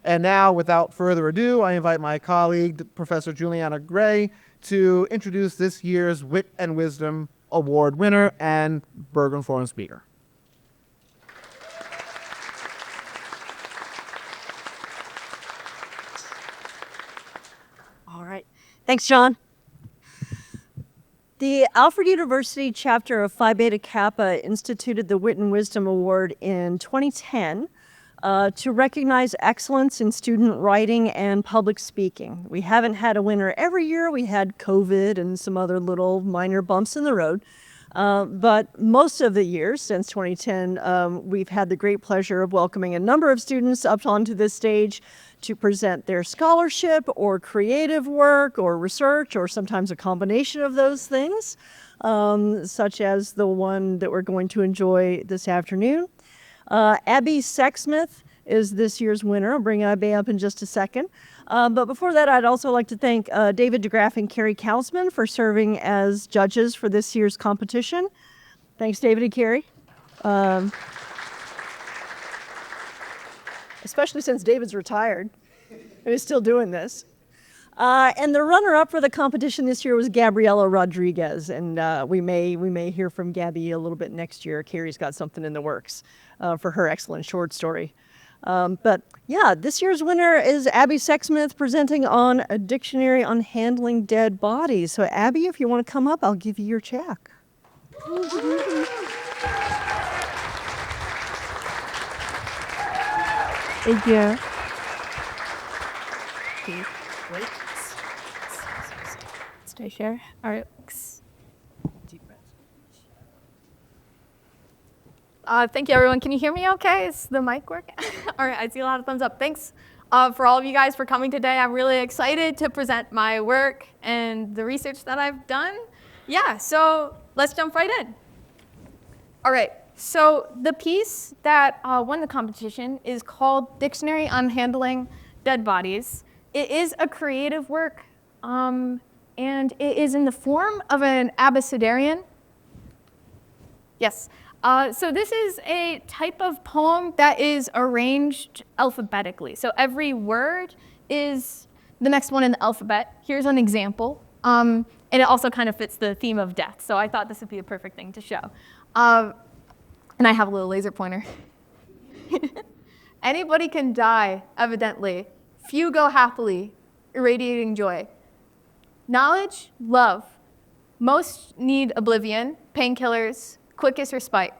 And now, without further ado, I invite my colleague, Professor Juliana Gray, to introduce this year's Wit and Wisdom Award winner and Bergren Forum speaker. All right. Thanks, John. The Alfred University chapter of Phi Beta Kappa instituted the Wit and Wisdom Award in 2010 to recognize excellence in student writing and public speaking. We haven't had a winner every year. We had COVID and some other little minor bumps in the road. But most of the years since 2010, we've had the great pleasure of welcoming a number of students up onto this stage to present their scholarship or creative work or research, or sometimes a combination of those things, such as the one that we're going to enjoy this afternoon. Abby Sexsmith is this year's winner. I'll bring Abby up in just a second. But before that, I'd also like to thank David DeGraff and Carrie Kausman for serving as judges for this year's competition. Thanks, David and Carrie. Especially since David's retired and is still doing this. And the runner-up for the competition this year was Gabriela Rodriguez, and we may hear from Gabby a little bit next year. Carrie's got something in the works for her excellent short story. But yeah, this year's winner is Abby Sexsmith, presenting on A Dictionary on Handling Dead Bodies. So Abby, if you want to come up, I'll give you your check. Thank you. Wait. Stay share. All right. Deep breath. Thank you, everyone. Can you hear me okay? Is the mic working? All right, I see a lot of thumbs up. Thanks for all of you guys for coming today. I'm really excited to present my work and the research that I've done. Yeah, so let's jump right in. All right, so the piece that won the competition is called Dictionary on Handling Dead Bodies. It is a creative work, and it is in the form of an abecedarian. Yes. So this is a type of poem that is arranged alphabetically. So every word is the next one in the alphabet. Here's an example. And it also kind of fits the theme of death. So I thought this would be a perfect thing to show. And I have a little laser pointer. Anybody can die, evidently. Few go happily, irradiating joy. Knowledge, love. Most need oblivion, painkillers, quickest respite.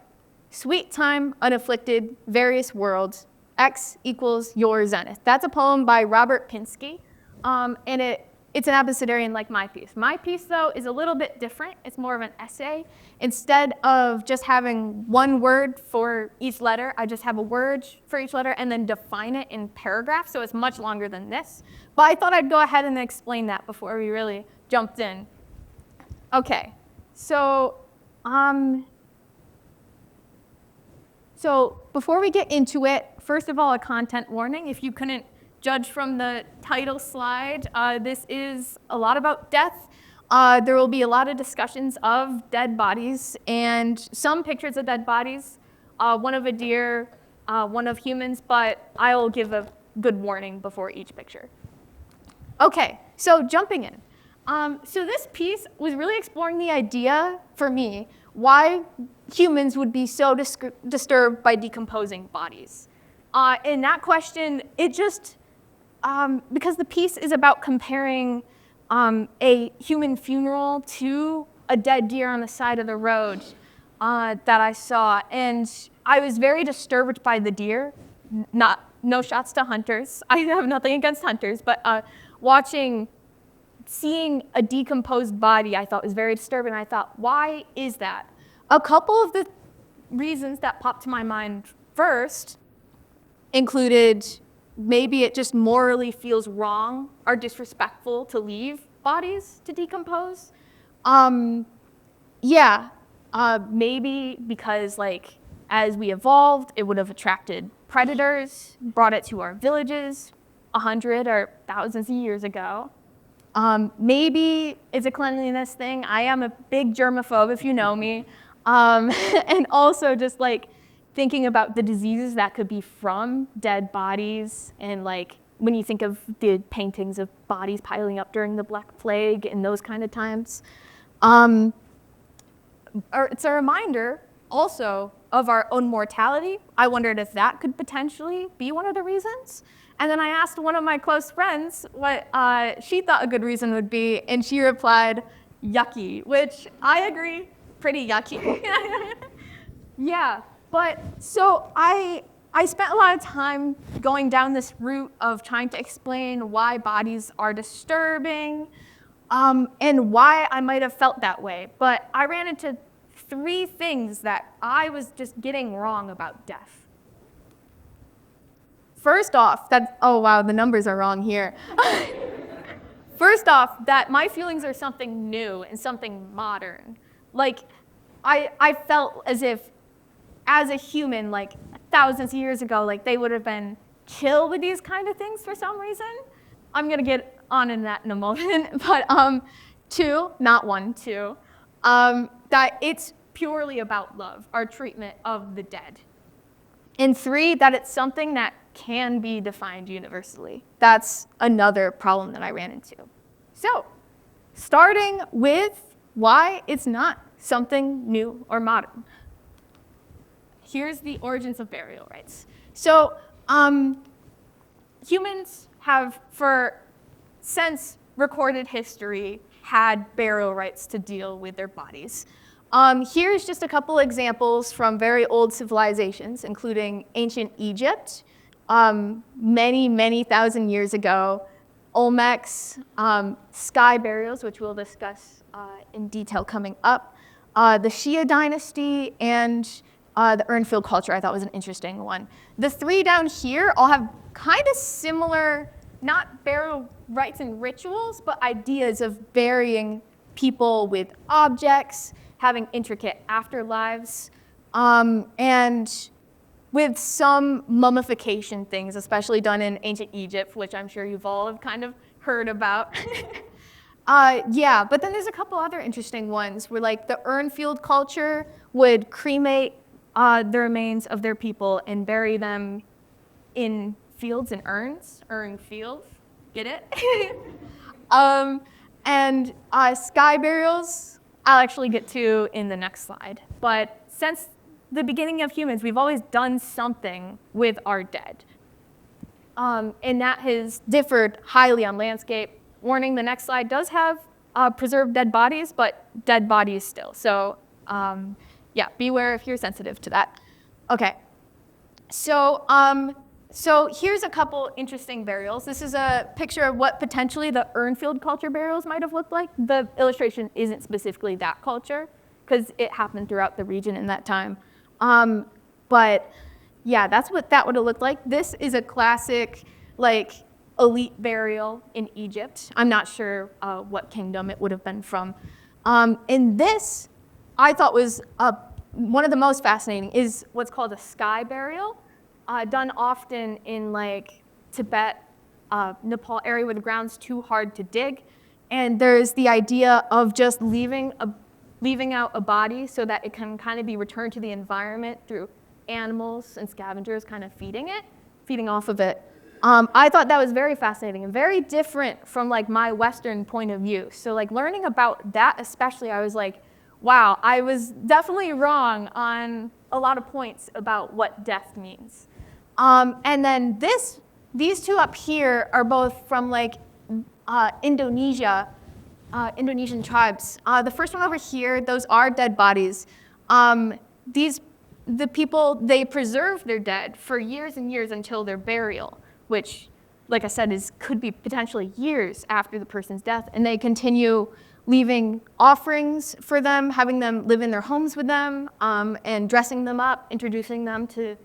Sweet time, unafflicted, various worlds. X equals your zenith. That's a poem by Robert Pinsky, and it's an abecedarian like my piece. My piece, though, is a little bit different. It's more of an essay. Instead of just having one word for each letter, I just have a word for each letter and then define it in paragraphs, so it's much longer than this. But I thought I'd go ahead and explain that before we really jumped in. Okay, so before we get into it, first of all, a content warning. If you couldn't judge from the title slide, this is a lot about death. There will be a lot of discussions of dead bodies and some pictures of dead bodies, one of a deer, one of humans, but I will give a good warning before each picture. Okay, so jumping in. So this piece was really exploring the idea, for me, why humans would be so disturbed by decomposing bodies. And that question, it just, because the piece is about comparing a human funeral to a dead deer on the side of the road that I saw. And I was very disturbed by the deer. No shots to hunters. I have nothing against hunters, but seeing a decomposed body, I thought was very disturbing. I thought, why is that? A couple of the reasons that popped to my mind first included maybe it just morally feels wrong or disrespectful to leave bodies to decompose. Maybe because as we evolved, it would have attracted predators, brought it to our villages 100 or thousands of years ago. Maybe it's a cleanliness thing. I am a big germaphobe, if you know me. And also just thinking about the diseases that could be from dead bodies, and like when you think of the paintings of bodies piling up during the Black Plague and those kind of times. It's a reminder also of our own mortality. I wondered if that could potentially be one of the reasons. And then I asked one of my close friends what she thought a good reason would be, and she replied, yucky, which I agree, pretty yucky. Yeah, but so I spent a lot of time going down this route of trying to explain why bodies are disturbing, and why I might have felt that way. But I ran into 3 things that I was just getting wrong about death. First off, oh wow, the numbers are wrong here. First off, that my feelings are something new and something modern. Like, I felt as if, as a human, like thousands of years ago, like they would have been chill with these kind of things for some reason. I'm gonna get on in that in a moment, but 2, not 1, 2, that it's purely about love, our treatment of the dead. And 3, that it's something that can be defined universally. That's another problem that I ran into. So, starting with why it's not something new or modern. Here's the origins of burial rites. So, humans have, since recorded history, had burial rites to deal with their bodies. Here's just a couple examples from very old civilizations, including ancient Egypt, many, many thousand years ago, Olmecs, sky burials, which we'll discuss in detail coming up, the Shia dynasty, and the Urnfield culture I thought was an interesting one. The 3 down here all have kind of similar, not burial rites and rituals, but ideas of burying people with objects, having intricate afterlives, and with some mummification things, especially done in ancient Egypt, which I'm sure you've all have kind of heard about. Yeah, but then there's a couple other interesting ones where like the Urnfield culture would cremate the remains of their people and bury them in fields and urns, urn fields, get it? And sky burials, I'll actually get to in the next slide. But since the beginning of humans, we've always done something with our dead. And that has differed highly on landscape. Warning, the next slide does have preserved dead bodies, but dead bodies still. So yeah, beware if you're sensitive to that. Okay, so here's a couple interesting burials. This is a picture of what potentially the Urnfield culture burials might have looked like. The illustration isn't specifically that culture, because it happened throughout the region in that time. But yeah, that's what that would have looked like. This is a classic, like, elite burial in Egypt. I'm not sure what kingdom it would have been from. And this, I thought was one of the most fascinating, is what's called a sky burial, done often in like Tibet, Nepal area where the ground's too hard to dig. And there's the idea of just leaving out a body so that it can kind of be returned to the environment through animals and scavengers kind of feeding off of it. I thought that was very fascinating and very different from like my Western point of view. So like learning about that especially, I was like, wow, I was definitely wrong on a lot of points about what death means. And then these 2 up here are both from like Indonesia, Indonesian tribes. The first one over here, those are dead bodies. The people, they preserve their dead for years and years until their burial, which, like I said, could be potentially years after the person's death, and they continue leaving offerings for them, having them live in their homes with them, and dressing them up, introducing them to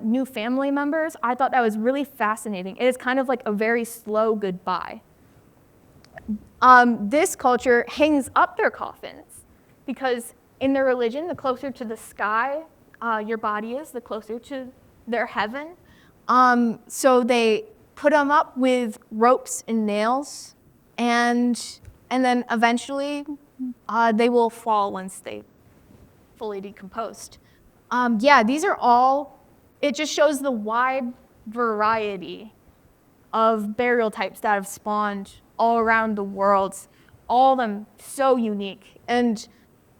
new family members. I thought that was really fascinating. It is kind of like a very slow goodbye. This culture hangs up their coffins because in their religion, the closer to the sky your body is, the closer to their heaven. So they put them up with ropes and nails, and then eventually they will fall once they fully decomposed. Yeah, these are all, it just shows the wide variety of burial types that have spawned all around the world, all of them so unique, and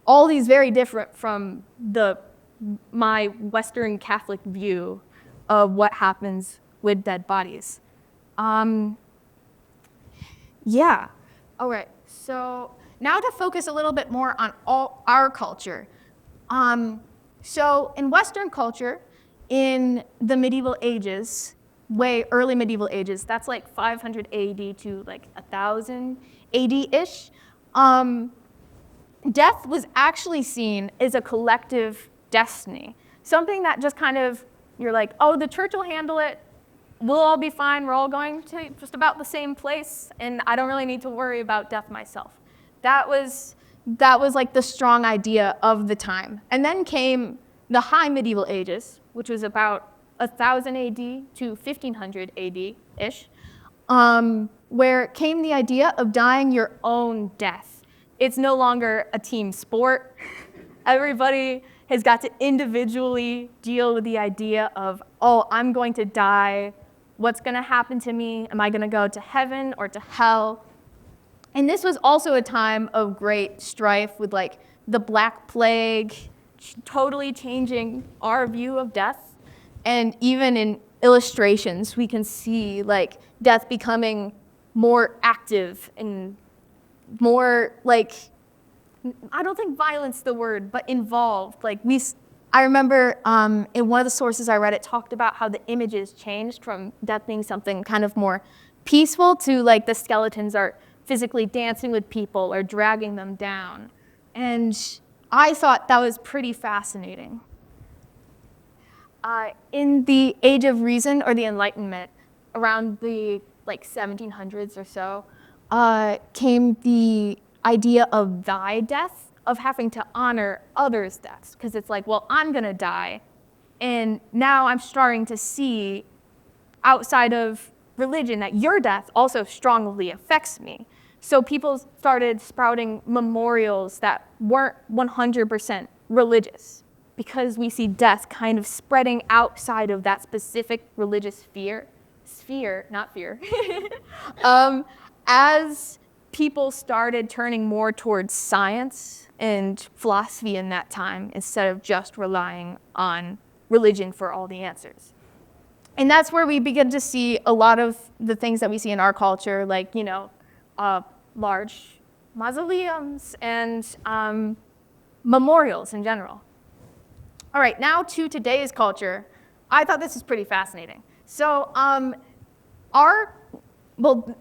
all these very different from my Western Catholic view of what happens with dead bodies. Yeah, all right, so now to focus a little bit more on our culture. So in Western culture, in the medieval ages, way early medieval ages, that's like 500 AD to like 1000 AD-ish, death was actually seen as a collective destiny. Something that just kind of, you're like, oh, the church will handle it, we'll all be fine, we're all going to just about the same place, and I don't really need to worry about death myself. That was like the strong idea of the time. And then came the high medieval ages, which was about 1000 AD to 1500 AD-ish, where came the idea of dying your own death. It's no longer a team sport. Everybody has got to individually deal with the idea of, oh, I'm going to die. What's going to happen to me? Am I going to go to heaven or to hell? And this was also a time of great strife with like the Black Plague, totally changing our view of death. And even in illustrations, we can see like death becoming more active and more like, I don't think violence the word, but involved. Like I remember in one of the sources I read, it talked about how the images changed from death being something kind of more peaceful to like the skeletons are physically dancing with people or dragging them down. And I thought that was pretty fascinating. In the Age of Reason or the Enlightenment, around the like 1700s or so, came the idea of thy death, of having to honor others' deaths. Because it's like, well, I'm going to die. And now I'm starting to see outside of religion that your death also strongly affects me. So people started sprouting memorials that weren't 100% religious, because we see death kind of spreading outside of that specific religious sphere, not fear, as people started turning more towards science and philosophy in that time instead of just relying on religion for all the answers. And that's where we begin to see a lot of the things that we see in our culture, like, you know, large mausoleums and memorials in general. All right, now to today's culture. I thought this was pretty fascinating. So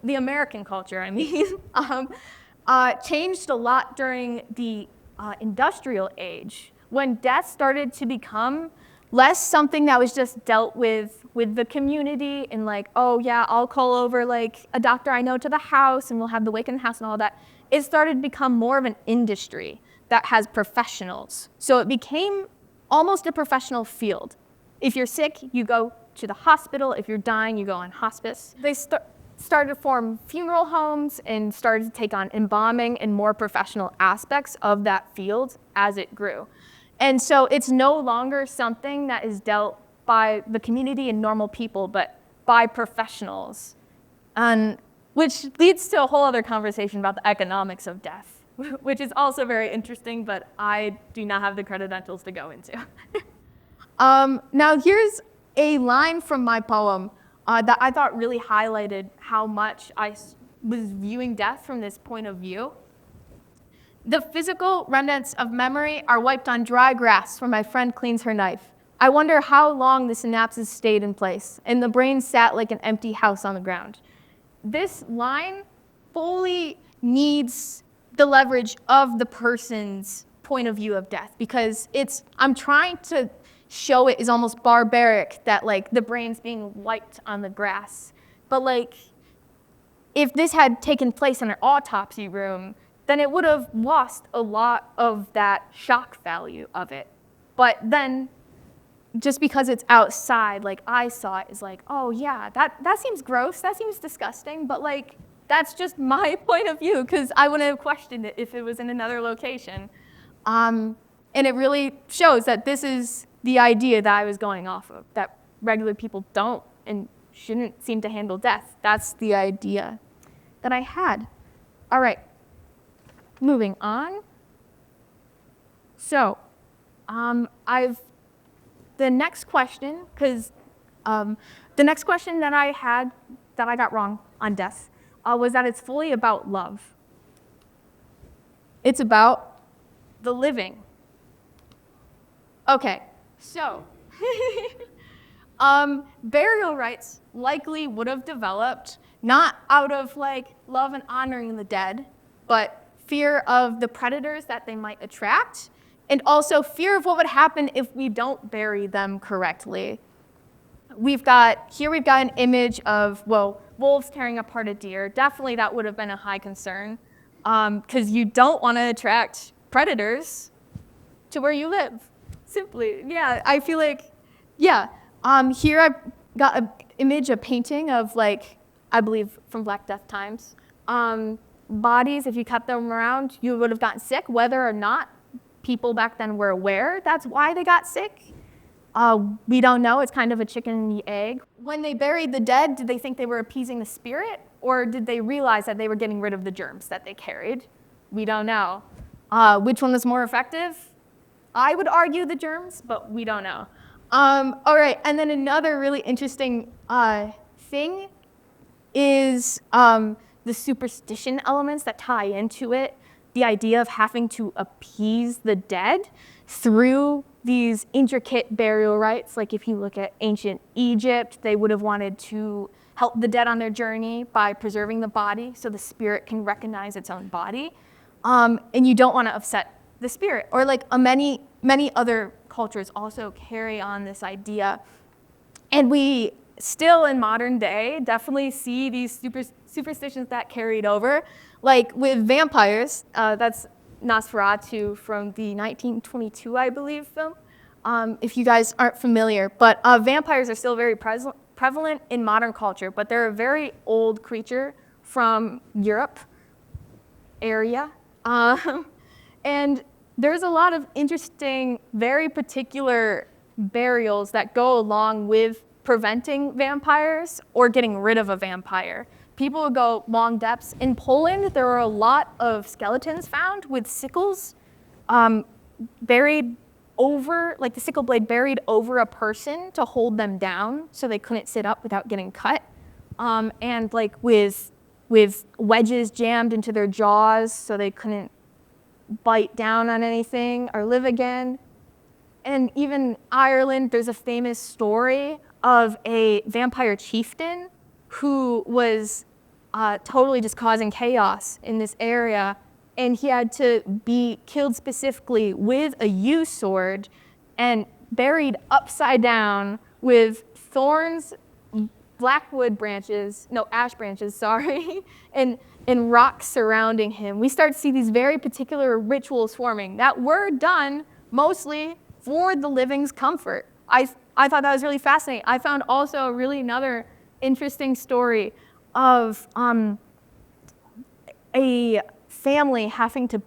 the American culture, I mean, changed a lot during the industrial age, when death started to become less something that was just dealt with the community and like, oh yeah, I'll call over like a doctor I know to the house and we'll have the wake in the house and all that. It started to become more of an industry that has professionals. So it became almost a professional field. If you're sick, you go to the hospital. If you're dying, you go on hospice. They started to form funeral homes and started to take on embalming and more professional aspects of that field as it grew. And so it's no longer something that is dealt by the community and normal people, but by professionals. And which leads to a whole other conversation about the economics of death, which is also very interesting, but I do not have the credentials to go into. Now here's a line from my poem that I thought really highlighted how much I was viewing death from this point of view. The physical remnants of memory are wiped on dry grass where my friend cleans her knife. I wonder how long the synapses stayed in place, and the brain sat like an empty house on the ground. This line fully needs the leverage of the person's point of view of death, because I'm trying to show it is almost barbaric that like the brain's being wiped on the grass. But like, if this had taken place in an autopsy room, then it would have lost a lot of that shock value of it. But then, just because it's outside, like I saw it, is like, oh yeah, that seems gross, that seems disgusting, but like, that's just my point of view, because I wouldn't have questioned it if it was in another location. And it really shows that this is the idea that I was going off of, that regular people don't and shouldn't seem to handle death. That's the idea that I had. All right, moving on. So, the next question, because the next question that I had that I got wrong on death was that it's fully about love. It's about the living. Okay, so burial rites likely would have developed not out of like love and honoring the dead, but fear of the predators that they might attract, and also fear of what would happen if we don't bury them correctly. We've got an image of, well, wolves tearing apart a deer. Definitely that would have been a high concern, because you don't want to attract predators to where you live. Simply, yeah, I feel like, yeah. Here I've got an image, a painting of like, I believe from Black Death times. Bodies, if you cut them around, you would have gotten sick, whether or not people back then were aware that's why they got sick. We don't know, it's kind of a chicken and the egg. When they buried the dead, did they think they were appeasing the spirit, or did they realize that they were getting rid of the germs that they carried? We don't know. Which one was more effective? I would argue the germs, but we don't know. All right, and then another really interesting thing is the superstition elements that tie into it, the idea of having to appease the dead through these intricate burial rites. Like if you look at ancient Egypt, they would have wanted to help the dead on their journey by preserving the body so the spirit can recognize its own body. And you don't want to upset the spirit. Or like many other cultures also carry on this idea. And we still in modern day definitely see these superstitions that carried over. Like with vampires, that's Nosferatu from the 1922, I believe, film, if you guys aren't familiar. But vampires are still very prevalent in modern culture, but they're a very old creature from Europe area. And there's a lot of interesting, very particular burials that go along with preventing vampires or getting rid of a vampire. People would go long depths. In Poland, there are a lot of skeletons found with sickles buried over, like the sickle blade buried over a person to hold them down so they couldn't sit up without getting cut. And like with wedges jammed into their jaws so they couldn't bite down on anything or live again. And even Ireland, there's a famous story of a vampire chieftain who was totally just causing chaos in this area, and he had to be killed specifically with a yew sword and buried upside down with thorns, ash branches, sorry, and rocks surrounding him. We start to see these very particular rituals forming that were done mostly for the living's comfort. I thought that was really fascinating. I found also really another interesting story of a family having to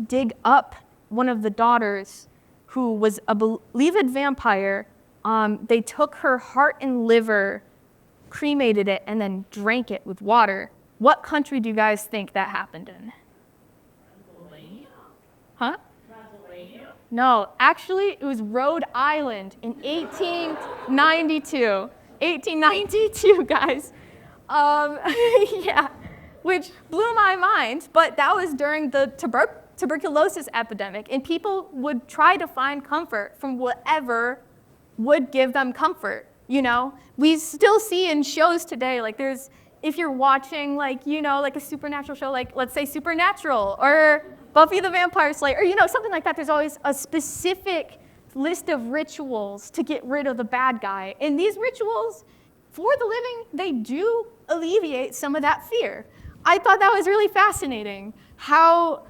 dig up one of the daughters who was a believed vampire. They took her heart and liver, cremated it, and then drank it with water. What country do you guys think that happened in? Huh? No, actually, it was Rhode Island in 1892. 1892, guys. Yeah, which blew my mind, but that was during the tuberculosis epidemic, and people would try to find comfort from whatever would give them comfort, you know? We still see in shows today, like if you're watching like a supernatural show, like let's say Supernatural or Buffy the Vampire Slayer, or something like that, there's always a specific list of rituals to get rid of the bad guy. And these rituals, for the living, they do alleviate some of that fear. I thought that was really fascinating, how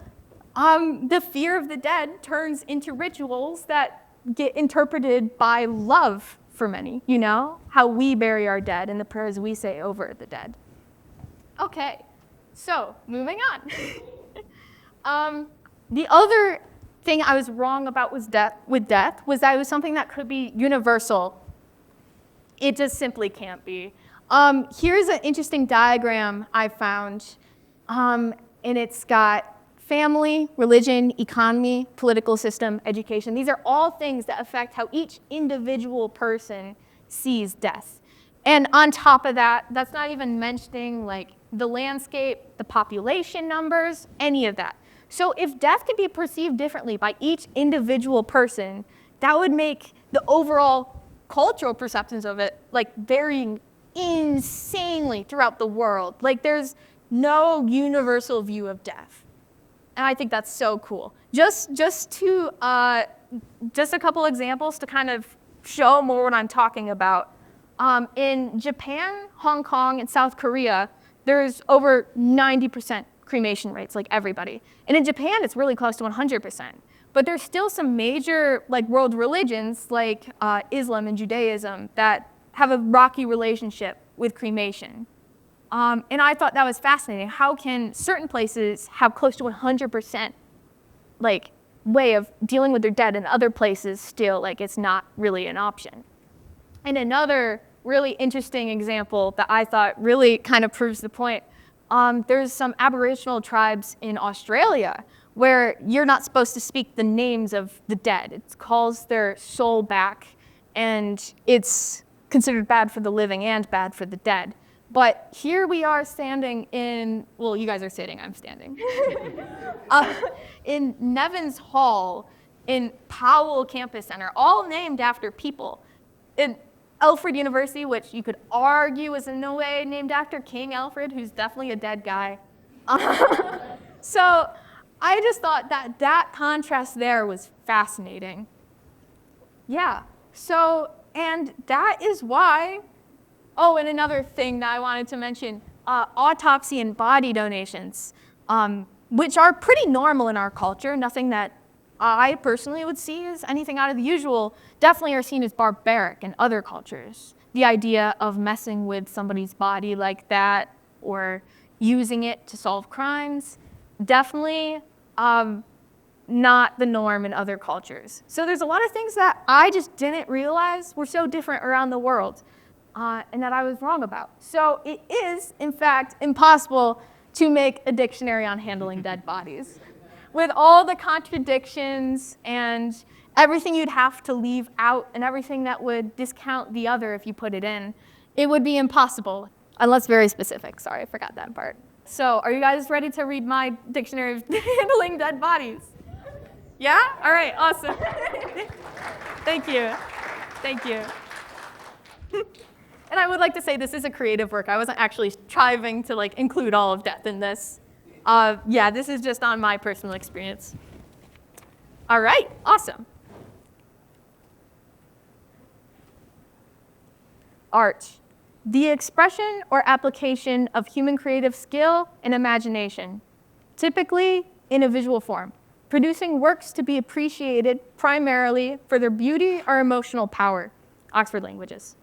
the fear of the dead turns into rituals that get interpreted by love for many, how we bury our dead and the prayers we say over the dead. Okay, so moving on. The other thing I was wrong about with death was that it was something that could be universal. It just simply can't be. Here's an interesting diagram I found, and it's got family, religion, economy, political system, education. These are all things that affect how each individual person sees death. And on top of that, that's not even mentioning like the landscape, the population numbers, any of that. So if death could be perceived differently by each individual person, that would make the overall cultural perceptions of it like varying insanely throughout the world. Like there's no universal view of death. And I think that's so cool. Just a couple examples to kind of show more what I'm talking about. In Japan, Hong Kong, and South Korea, there's over 90% cremation rates, like everybody. And in Japan, it's really close to 100%. But there's still some major like world religions, like Islam and Judaism, that have a rocky relationship with cremation. And I thought that was fascinating. How can certain places have close to 100% like way of dealing with their dead, and other places still like it's not really an option? And another really interesting example that I thought really kind of proves the point, there's some Aboriginal tribes in Australia where you're not supposed to speak the names of the dead. It calls their soul back, and it's considered bad for the living and bad for the dead. But here we are standing in, well, you guys are sitting, I'm standing, in Nevins Hall in Powell Campus Center, all named after people. In Alfred University, which you could argue is in no way named after King Alfred, who's definitely a dead guy. So I just thought that contrast there was fascinating. Yeah, so, and that is why, oh, and another thing that I wanted to mention, autopsy and body donations, which are pretty normal in our culture, nothing that I personally would see as anything out of the usual, definitely are seen as barbaric in other cultures. The idea of messing with somebody's body like that or using it to solve crimes, definitely not the norm in other cultures. So there's a lot of things that I just didn't realize were so different around the world, and that I was wrong about. So it is, in fact, impossible to make a dictionary on handling dead bodies. With all the contradictions and everything you'd have to leave out and everything that would discount the other if you put it in, it would be impossible, unless very specific. Sorry, I forgot that part. So are you guys ready to read my dictionary of handling dead bodies? Yeah? All right, awesome. Thank you. Thank you. And I would like to say this is a creative work. I wasn't actually striving to like include all of death in this. Yeah, this is just on my personal experience. All right, awesome. Art, the expression or application of human creative skill and imagination, typically in a visual form, producing works to be appreciated primarily for their beauty or emotional power. Oxford Languages.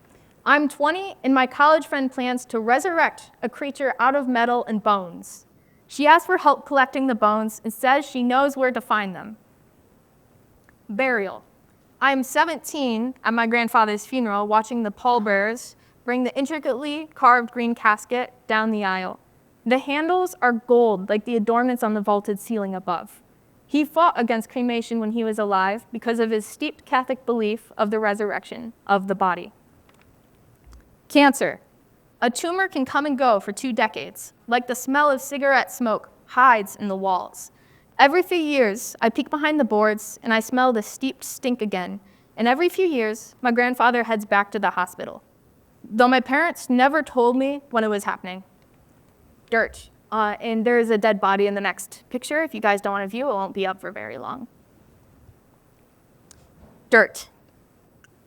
I'm 20, and my college friend plans to resurrect a creature out of metal and bones. She asks for help collecting the bones and says she knows where to find them. Burial. I'm 17 at my grandfather's funeral watching the pallbearers bring the intricately carved green casket down the aisle. The handles are gold like the adornments on the vaulted ceiling above. He fought against cremation when he was alive because of his steeped Catholic belief of the resurrection of the body. Cancer. A tumor can come and go for 2 decades, like the smell of cigarette smoke hides in the walls. Every few years, I peek behind the boards and I smell the steeped stink again, and every few years, my grandfather heads back to the hospital, though my parents never told me when it was happening. Dirt. And there is a dead body in the next picture. If you guys don't want to view, it won't be up for very long. Dirt.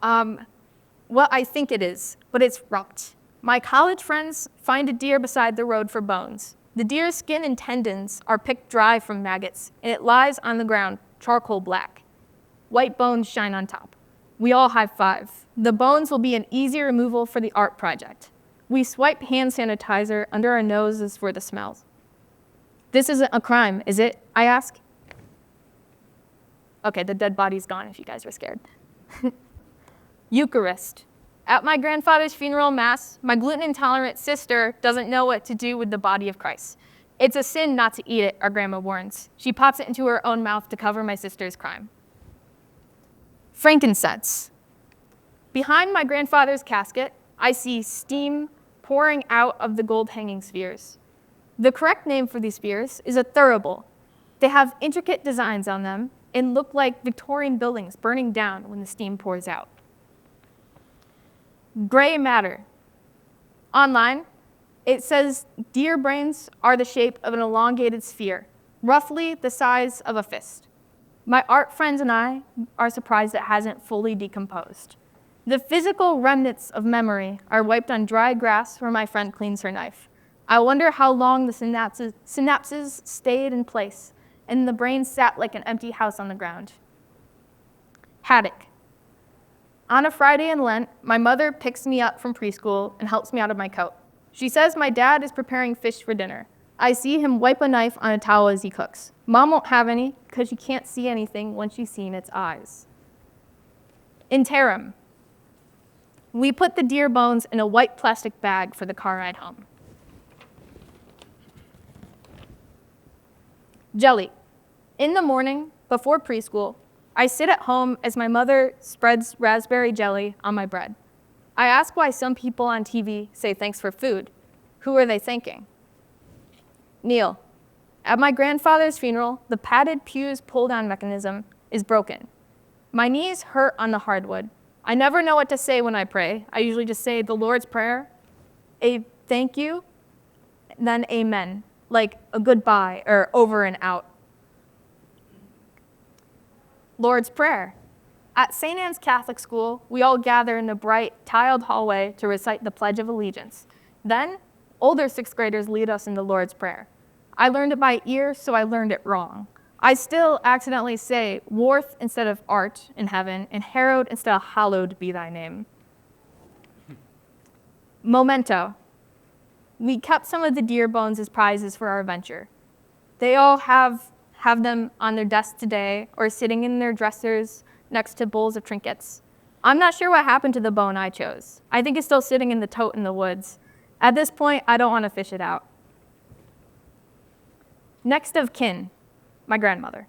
Well, I think it is, but it's rot. My college friends find a deer beside the road for bones. The deer's skin and tendons are picked dry from maggots, and it lies on the ground, charcoal black. White bones shine on top. We all high-five. The bones will be an easy removal for the art project. We swipe hand sanitizer under our noses for the smells. This isn't a crime, is it? I ask. Okay, the dead body's gone if you guys were scared. Eucharist. At my grandfather's funeral mass, my gluten-intolerant sister doesn't know what to do with the body of Christ. It's a sin not to eat it, our grandma warns. She pops it into her own mouth to cover my sister's crime. Frankincense. Behind my grandfather's casket, I see steam pouring out of the gold hanging spheres. The correct name for these spheres is a thurible. They have intricate designs on them and look like Victorian buildings burning down when the steam pours out. Gray matter. Online, it says deer brains are the shape of an elongated sphere, roughly the size of a fist. My art friends and I are surprised it hasn't fully decomposed. The physical remnants of memory are wiped on dry grass where my friend cleans her knife. I wonder how long the synapses stayed in place and the brain sat like an empty house on the ground. Haddock. On a Friday in Lent, my mother picks me up from preschool and helps me out of my coat. She says my dad is preparing fish for dinner. I see him wipe a knife on a towel as he cooks. Mom won't have any because she can't see anything once she's seen its eyes. Interim. We put the deer bones in a white plastic bag for the car ride home. Jelly. In the morning, before preschool, I sit at home as my mother spreads raspberry jelly on my bread. I ask why some people on TV say thanks for food. Who are they thanking? Neil. At my grandfather's funeral, the padded pew's pull-down mechanism is broken. My knees hurt on the hardwood. I never know what to say when I pray. I usually just say the Lord's Prayer, a thank you, then amen, like a goodbye or over and out. Lord's Prayer. At St. Anne's Catholic School, we all gather in the bright, tiled hallway to recite the Pledge of Allegiance. Then, older sixth graders lead us in the Lord's Prayer. I learned it by ear, so I learned it wrong. I still accidentally say worth instead of art in heaven, and hallowed instead of hallowed be thy name. Memento. We kept some of the deer bones as prizes for our venture. They all have them on their desks today or sitting in their dressers next to bowls of trinkets. I'm not sure what happened to the bone I chose. I think it's still sitting in the tote in the woods. At this point, I don't want to fish it out. Next of kin, my grandmother.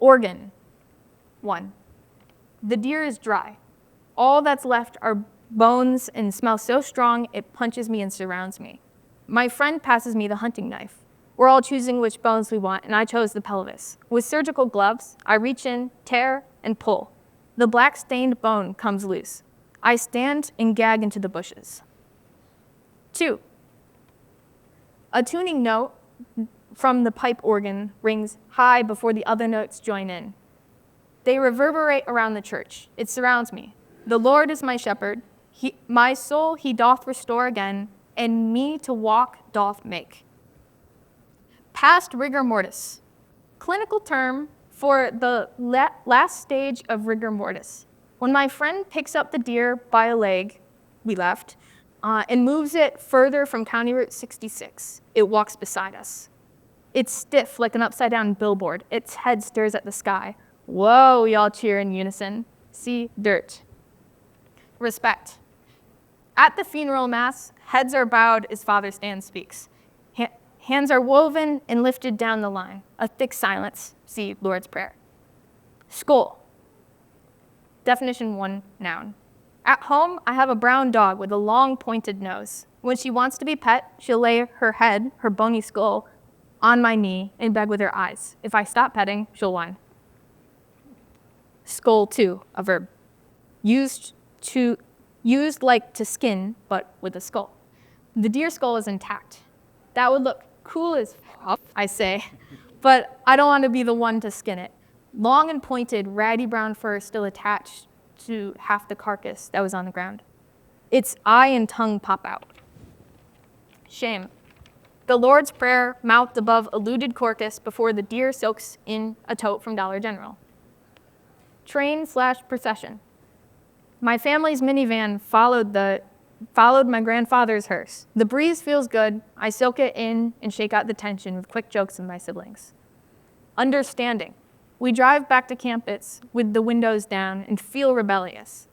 Organ. 1. The deer is dry. All that's left are bones and smells so strong it punches me and surrounds me. My friend passes me the hunting knife. We're all choosing which bones we want, and I chose the pelvis. With surgical gloves, I reach in, tear, and pull. The black stained bone comes loose. I stand and gag into the bushes. 2. A tuning note from the pipe organ rings high before the other notes join in. They reverberate around the church. It surrounds me. The Lord is my shepherd. My soul he doth restore again, and me to walk doth make. Past rigor mortis. Clinical term for the last stage of rigor mortis. When my friend picks up the deer by a leg, we left, and moves it further from County Route 66, it walks beside us. It's stiff like an upside-down billboard. Its head stares at the sky. Whoa, we all cheer in unison. See, dirt. Respect. At the funeral mass, heads are bowed as Father Stan speaks. Hands are woven and lifted down the line. A thick silence. See Lord's Prayer. Skull. Definition 1, noun. At home, I have a brown dog with a long pointed nose. When she wants to be pet, she'll lay her head, her bony skull, on my knee and beg with her eyes. If I stop petting, she'll whine. Skull 2, a verb. Used like to skin, but with a skull. The deer skull is intact. That would look cool as fuck, I say, but I don't want to be the one to skin it. Long and pointed, ratty brown fur still attached to half the carcass that was on the ground. Its eye and tongue pop out. Shame. The Lord's Prayer mouthed above eluded carcass before the deer soaks in a tote from Dollar General. Train/procession. My family's minivan followed my grandfather's hearse. The breeze feels good. I soak it in and shake out the tension with quick jokes of my siblings. Understanding. We drive back to campus with the windows down and feel rebellious.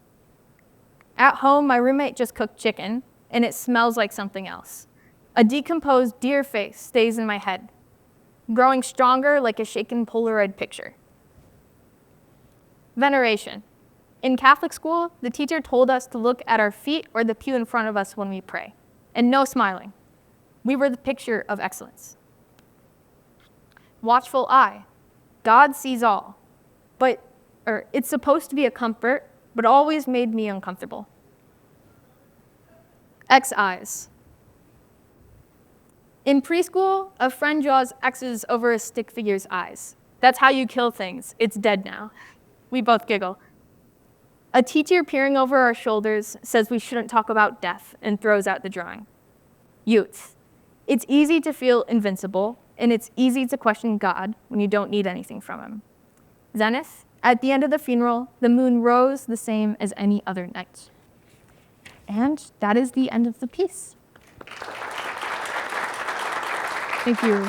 At home, my roommate just cooked chicken, and it smells like something else. A decomposed deer face stays in my head, growing stronger like a shaken Polaroid picture. Veneration. In Catholic school, the teacher told us to look at our feet or the pew in front of us when we pray, and no smiling. We were the picture of excellence. Watchful eye. God sees all, it's supposed to be a comfort, but always made me uncomfortable. X eyes. In preschool, a friend draws X's over a stick figure's eyes. That's how you kill things. It's dead now. We both giggle. A teacher peering over our shoulders says we shouldn't talk about death and throws out the drawing. Youth. It's easy to feel invincible, and it's easy to question God when you don't need anything from him. Zenith. At the end of the funeral, the moon rose the same as any other night. And that is the end of the piece. Thank you.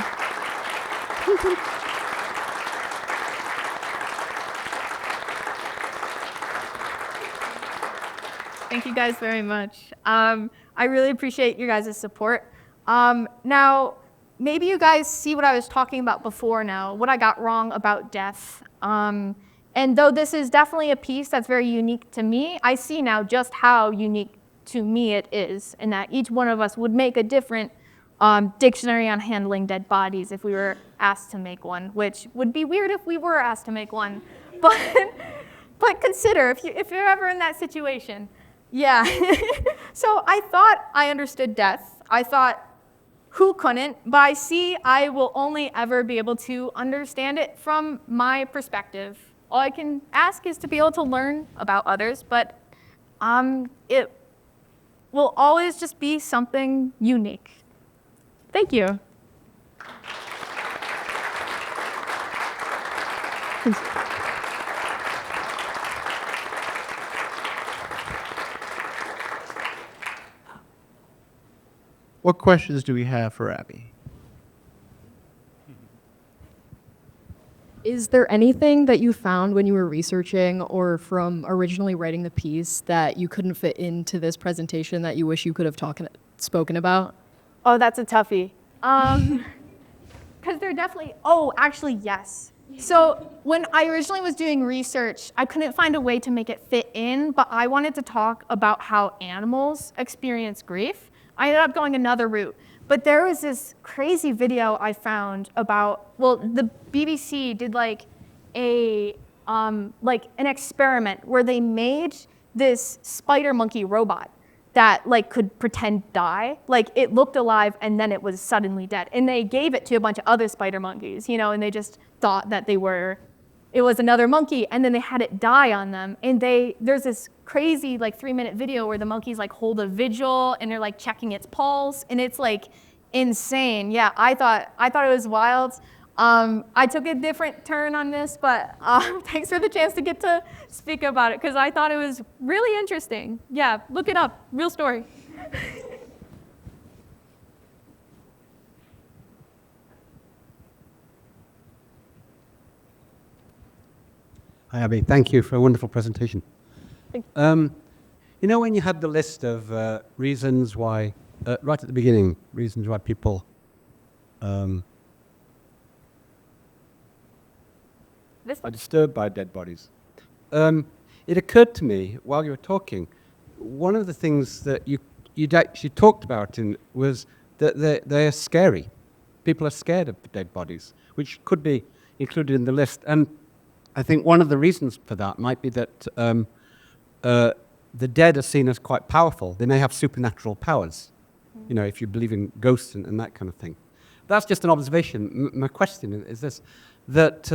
Thank you guys very much. I really appreciate your guys' support. Now, maybe you guys see what I was talking about before now, what I got wrong about death. And though this is definitely a piece that's very unique to me, I see now just how unique to me it is, and that each one of us would make a different dictionary on handling dead bodies if we were asked to make one, which would be weird if we were asked to make one. But consider, if you're ever in that situation. Yeah. So I thought I understood death. I thought, who couldn't? But I see I will only ever be able to understand it from my perspective. All I can ask is to be able to learn about others, but it will always just be something unique. Thank you. What questions do we have for Abby? Is there anything that you found when you were researching or from originally writing the piece that you couldn't fit into this presentation that you wish you could have spoken about? Oh, that's a toughie. Because they're definitely, actually, yes. So when I originally was doing research, I couldn't find a way to make it fit in, but I wanted to talk about how animals experience grief. I ended up going another route. But there was this crazy video I found about, the BBC did an experiment where they made this spider monkey robot that could pretend die. It looked alive and then it was suddenly dead. And they gave it to a bunch of other spider monkeys, and they just thought that it was another monkey, and then they had it die on them. And there's this crazy 3-minute video where the monkeys hold a vigil and they're checking its pulse, and it's insane. Yeah, I thought it was wild. I took a different turn on this, but thanks for the chance to get to speak about it, because I thought it was really interesting. Yeah, look it up, real story. Hi, Abby. Thank you for a wonderful presentation. When you had the list of reasons why, right at the beginning, reasons why people are disturbed by dead bodies, it occurred to me while you were talking, one of the things that you'd actually talked about was that they're scary. People are scared of dead bodies, which could be included in the list. And I think one of the reasons for that might be that the dead are seen as quite powerful. They may have supernatural powers, if you believe in ghosts and that kind of thing. That's just an observation. My question is this, that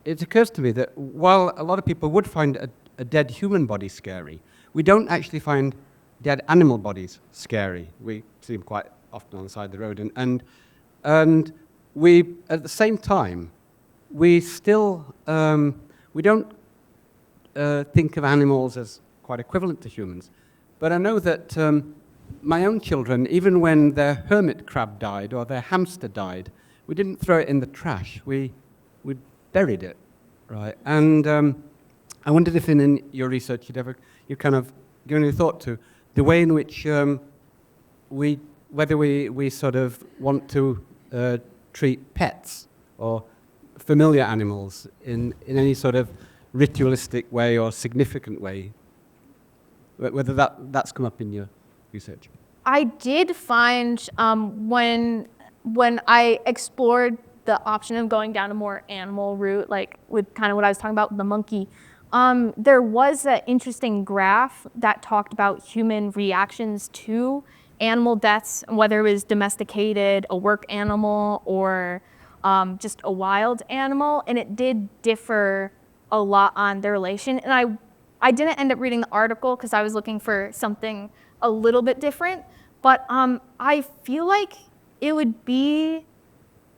it occurs to me that while a lot of people would find a dead human body scary, we don't actually find dead animal bodies scary. We see them quite often on the side of the road. And we, at the same time, we still, we don't think of animals as quite equivalent to humans. But I know that my own children, even when their hermit crab died or their hamster died, we didn't throw it in the trash. We buried it, right? And I wondered if in your research you kind of given any thought to the way in which whether we sort of want to treat pets or familiar animals in any sort of ritualistic way or significant way, whether that's come up in your research. I did find when I explored the option of going down a more animal route, like with kind of what I was talking about with the monkey, there was an interesting graph that talked about human reactions to animal deaths, whether it was domesticated, a work animal, or just a wild animal, and it did differ a lot on their relation. And I didn't end up reading the article because I was looking for something a little bit different, but I feel like it would be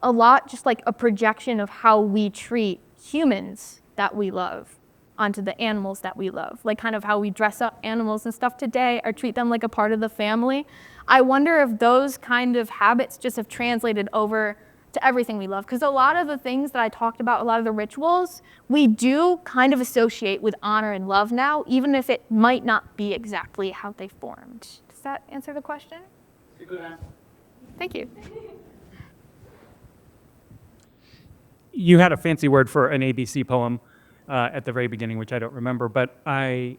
a lot just like a projection of how we treat humans that we love onto the animals that we love, like kind of how we dress up animals and stuff today or treat them like a part of the family. I wonder if those kind of habits just have translated over to everything we love, because a lot of the things that I talked about, a lot of the rituals, we do kind of associate with honor and love now, even if it might not be exactly how they formed. Does that answer the question? Good answer. Thank you. You had a fancy word for an ABC poem at the very beginning, which I don't remember, but I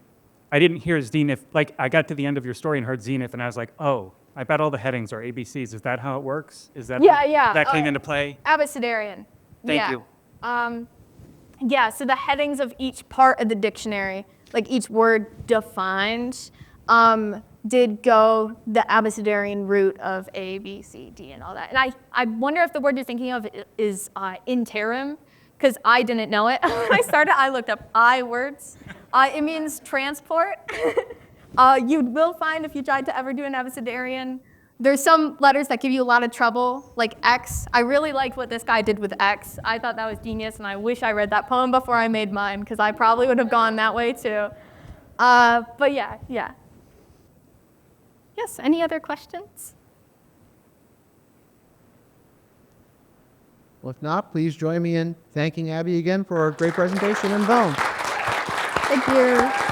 didn't hear Zenith. Like, I got to the end of your story and heard Zenith, and I was like, oh, I bet all the headings are ABCs. Is that how it works? Is that Yeah. that came into play? Abecedarian. Thank you. Yeah, so the headings of each part of the dictionary, like each word defined, did go the abecedarian root of A, B, C, D, and all that. And I wonder if the word you're thinking of is interim, because I didn't know it. I looked up I words. It means transport. You will find if you tried to ever do an abecedarian, there's some letters that give you a lot of trouble, like X. I really liked what this guy did with X. I thought that was genius, and I wish I read that poem before I made mine, because I probably would have gone that way too. But yeah. Yes, any other questions? Well, if not, please join me in thanking Abby again for a great presentation and Vone. Thank you.